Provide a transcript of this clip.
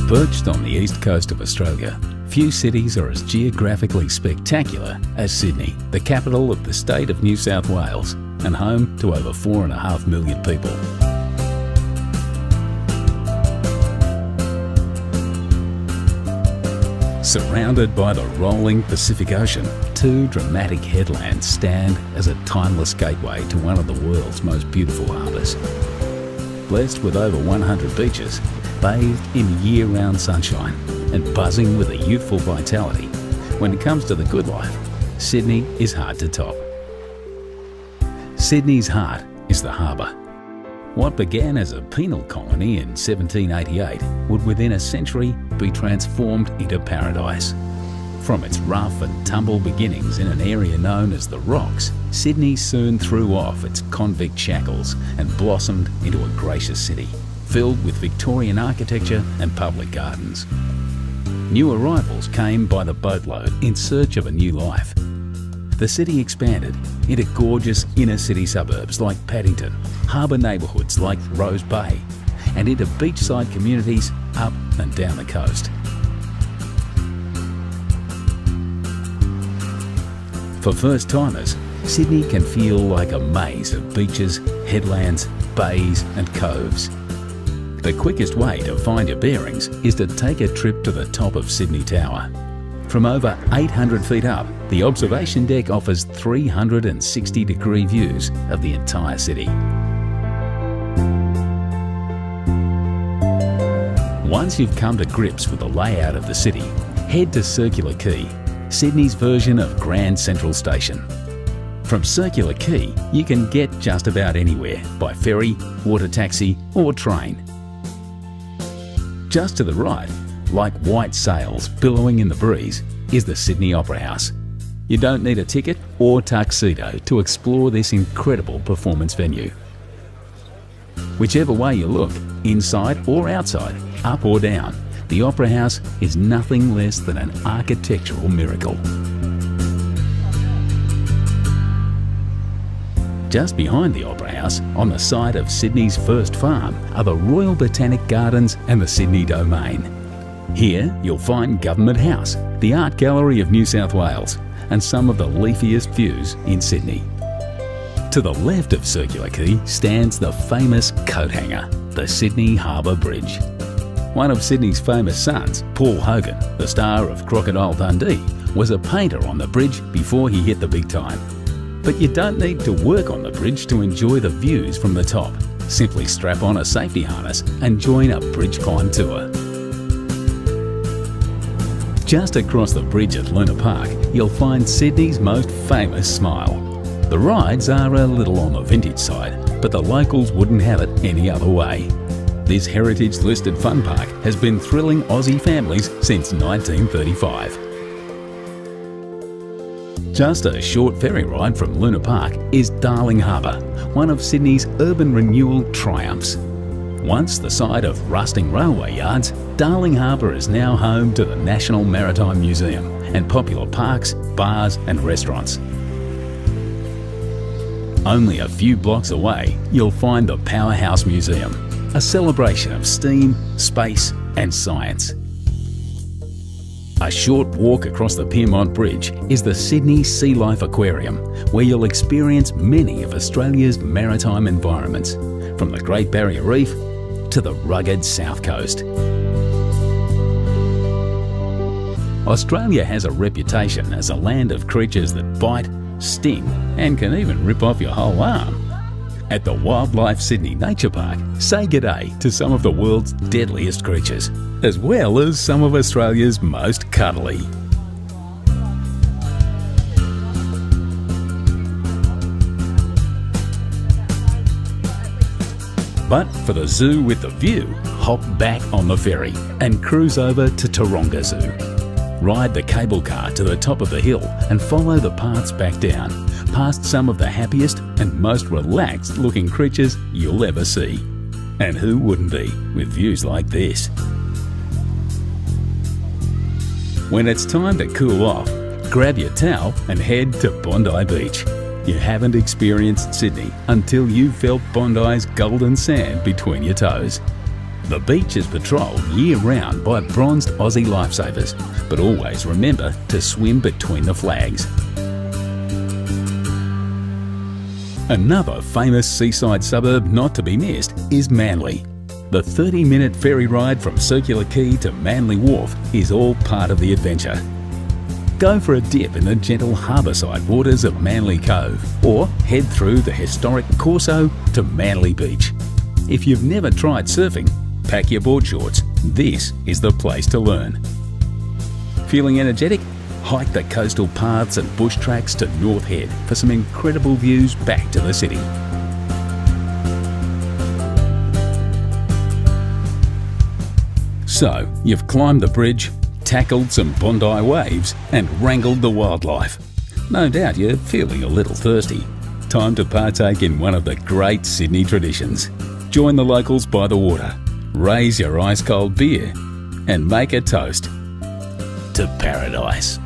Perched on the east coast of Australia, few cities are as geographically spectacular as Sydney, the capital of the state of New South Wales and home to over 4.5 million people. Surrounded by the rolling Pacific Ocean, two dramatic headlands stand as a timeless gateway to one of the world's most beautiful harbours. Blessed with over 100 beaches, bathed in year-round sunshine and buzzing with a youthful vitality, when it comes to the good life, Sydney is hard to top. Sydney's heart is the harbour. What began as a penal colony in 1788 would within a century be transformed into paradise. From its rough and tumble beginnings in an area known as the Rocks, Sydney soon threw off its convict shackles and blossomed into a gracious city, filled with Victorian architecture and public gardens. New arrivals came by the boatload in search of a new life. The city expanded into gorgeous inner city suburbs like Paddington, harbour neighbourhoods like Rose Bay, and into beachside communities up and down the coast. For first-timers, Sydney can feel like a maze of beaches, headlands, bays and coves. The quickest way to find your bearings is to take a trip to the top of Sydney Tower. From over 800 feet up, the observation deck offers 360-degree views of the entire city. Once you've come to grips with the layout of the city, head to Circular Quay, Sydney's version of Grand Central Station. From Circular Quay, you can get just about anywhere by ferry, water taxi or train. Just to the right, like white sails billowing in the breeze, is the Sydney Opera House. You don't need a ticket or tuxedo to explore this incredible performance venue. Whichever way you look, inside or outside, up or down, the Opera House is nothing less than an architectural miracle. Just behind the Opera House, on the site of Sydney's first farm, are the Royal Botanic Gardens and the Sydney Domain. Here you'll find Government House, the Art Gallery of New South Wales, and some of the leafiest views in Sydney. To the left of Circular Quay stands the famous coat hanger, the Sydney Harbour Bridge. One of Sydney's famous sons, Paul Hogan, the star of Crocodile Dundee, was a painter on the bridge before he hit the big time. But you don't need to work on the bridge to enjoy the views from the top. Simply strap on a safety harness and join a bridge climb tour. Just across the bridge at Luna Park, you'll find Sydney's most famous smile. The rides are a little on the vintage side, but the locals wouldn't have it any other way. This heritage-listed fun park has been thrilling Aussie families since 1935. Just a short ferry ride from Luna Park is Darling Harbour, one of Sydney's urban renewal triumphs. Once the site of rusting railway yards, Darling Harbour is now home to the National Maritime Museum and popular parks, bars and restaurants. Only a few blocks away, you'll find the Powerhouse Museum, a celebration of steam, space and science. A short walk across the Pyrmont Bridge is the Sydney Sea Life Aquarium, where you'll experience many of Australia's maritime environments, from the Great Barrier Reef to the rugged South Coast. Australia has a reputation as a land of creatures that bite, sting and can even rip off your whole arm. At the Wildlife Sydney Nature Park, say g'day to some of the world's deadliest creatures, as well as some of Australia's most cuddly. But for the zoo with the view, hop back on the ferry and cruise over to Taronga Zoo. Ride the cable car to the top of the hill and follow the paths back down, past some of the happiest and most relaxed looking creatures you'll ever see. And who wouldn't be with views like this? When it's time to cool off, grab your towel and head to Bondi Beach. You haven't experienced Sydney until you've felt Bondi's golden sand between your toes. The beach is patrolled year-round by bronzed Aussie lifesavers, but always remember to swim between the flags. Another famous seaside suburb not to be missed is Manly. The 30-minute ferry ride from Circular Quay to Manly Wharf is all part of the adventure. Go for a dip in the gentle harbourside waters of Manly Cove, or head through the historic Corso to Manly Beach. If you've never tried surfing, pack your board shorts. This is the place to learn. Feeling energetic? Hike the coastal paths and bush tracks to North Head for some incredible views back to the city. So, you've climbed the bridge, tackled some Bondi waves and wrangled the wildlife. No doubt you're feeling a little thirsty. Time to partake in one of the great Sydney traditions. Join the locals by the water, raise your ice-cold beer and make a toast to paradise.